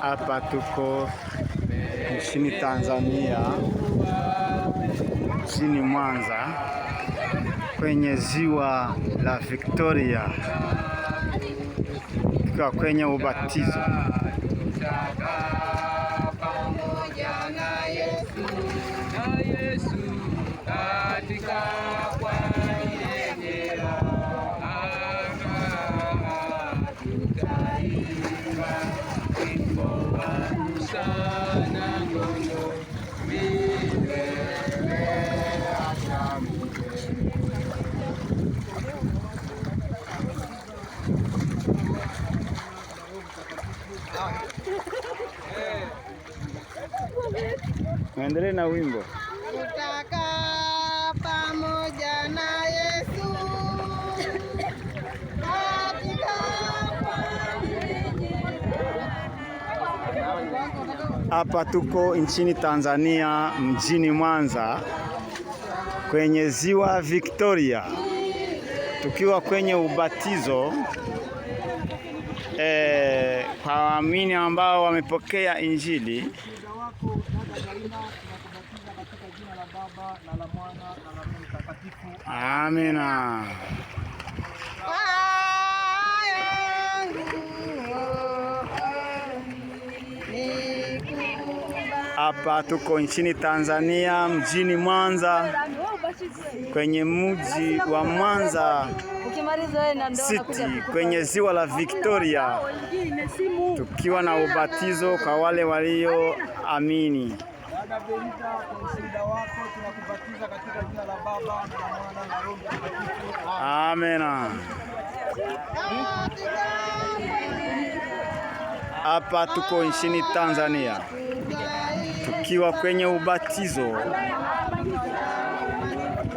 Hapa tuko nchini Tanzania, nchini Mwanza, kwenye ziwa la Victoria, tukiwa kwenye ubatizo. Endelee na wimbo. Tutakaa pamoja na Yesu Hapa tuko nchini Tanzania, mjini Mwanza, kwenye ziwa Victoria, tukiwa kwenye ubatizo kwa waamini ambao wamepokea Injili. Amina. Hapa tuko nchini Tanzania, mjini Mwanza, kwenye mji wa Mwanza City, kwenye ziwa la Victoria, tukiwa na ubatizo kwa wale walioamini. Amina. Hapa tuko nchini Tanzania, tukiwa kwenye ubatizo,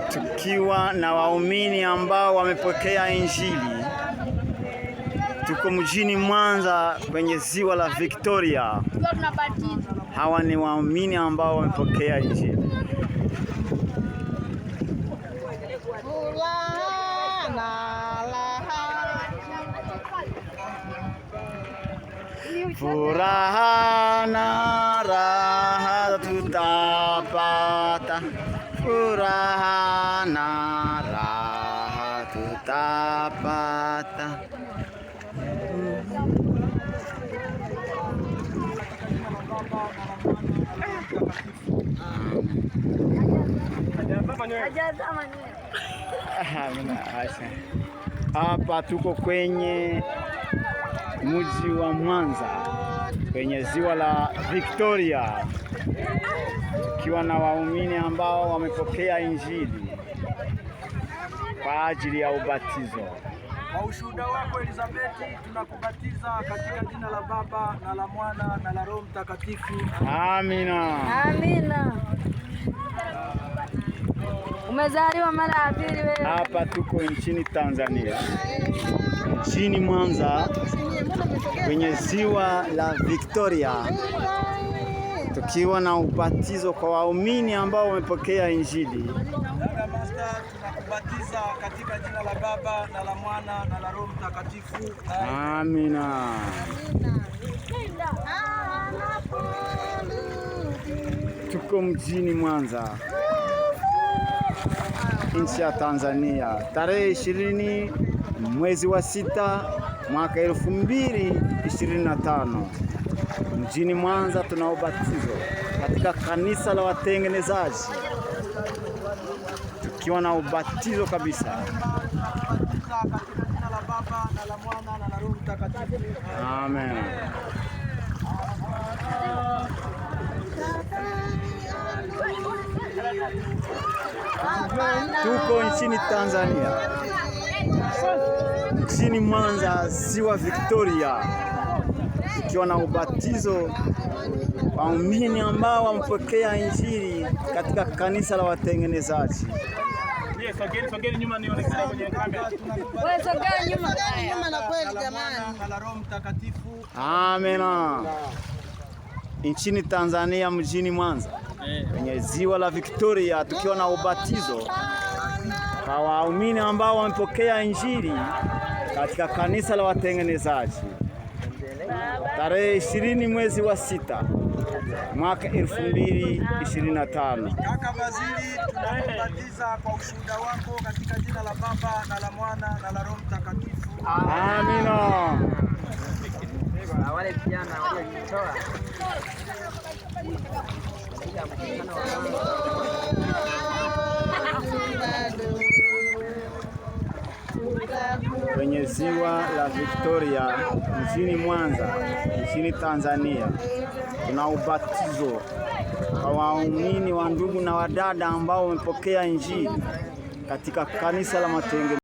tukiwa na waumini ambao wamepokea Injili. Tuko mjini Mwanza kwenye ziwa la Victoria. Hawa ni waumini ambao wamepokea Injili. Furaha na raha tutapata, furaha na raha tutapata. Hapa tuko kwenye mji wa Mwanza, kwenye ziwa la Victoria, tukiwa na waumini ambao wamepokea Injili kwa ajili ya ubatizo. Kwa ushuhuda wako Elizabeth, tunakubatiza katika jina la Baba na la Mwana na la Roho Mtakatifu. Amina. Amina. Umezaliwa mara ya pili wewe. Hapa tuko nchini Tanzania, nchini Mwanza, kwenye ziwa la Victoria, tukiwa na ubatizo kwa waumini ambao wamepokea Injili. Dada Master, tunakubatiza katika jina la Baba na la Mwana na la Roho Mtakatifu. Amina. Tuko mjini Mwanza, nchi ya Tanzania, tarehe 20 mwezi wa 6 mwaka 2025. Mjini Mwanza tuna ubatizo katika kanisa la watengenezaji, tukiwa na ubatizo kabisa. Amen. Tuko nchini Tanzania, nchini Mwanza, ziwa Victoria, tukiwa na ubatizo waumini ambao wamepokea Injili katika kanisa la watengenezaji. Sogeni nyuma nione kwenye kamera. Wewe sogea nyuma na kweli jamani. Na Roho Mtakatifu. Amina. Nchini Tanzania, mjini Mwanza, kwenye ziwa la Victoria, tukiwa na ubatizo kwa waumini ambao wamepokea Injili katika kanisa la watengenezaji. tarehe 20 mwezi wa 6 mwaka 2025. Kaka Bazili, tunakubatiza kwa ushuhuda wako katika jina la Baba na la Mwana na la Roho Mtakatifu. Amina. Wale vijana waliojitoa kwenye ziwa la Victoria mjini Mwanza nchini Tanzania, tuna ubatizo kwa waumini wa ndugu na wadada ambao wamepokea Injili katika kanisa la Matengenezo.